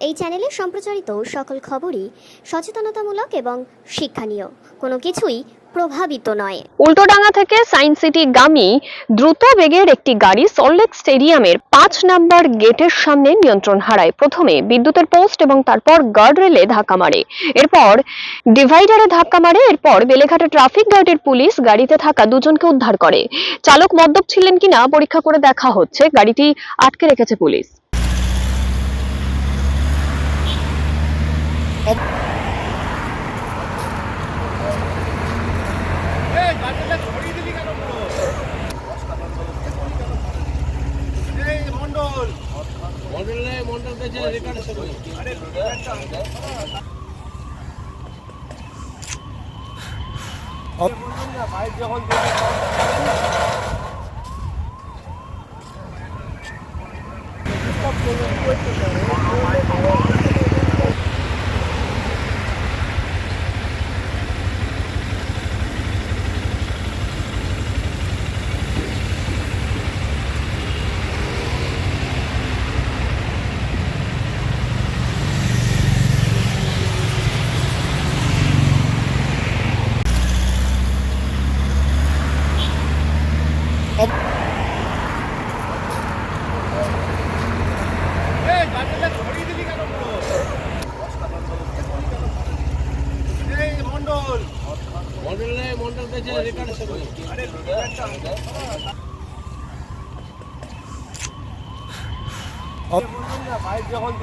এই চ্যানেলে সম্প্রচারিত সকল খবরই সচেতনতামূলক এবং শিক্ষণীয়, কোনো কিছুই প্রভাবিত নয়। উল্টোডাঙ্গা থেকে সায়েন্স সিটি গামী দ্রুত বেগের একটি গাড়ি সল্টলেক স্টেডিয়ামের ৫ নম্বর গেটের সামনে নিয়ন্ত্রণ হারায়। প্রথমে বিদ্যুতের পোস্ট এবং তারপর গার্ডরেলে ধাক্কা মারে, এরপর ডিভাইডারে ধাক্কা মারে। এরপর বেলেঘাটা ট্রাফিক গার্ডের পুলিশ গাড়িতে থাকা দুজনকে উদ্ধার করে। চালক মদ্যপ ছিলেন কিনা পরীক্ষা করে দেখা হচ্ছে। গাড়িটি আটকে রেখেছে পুলিশ। যখন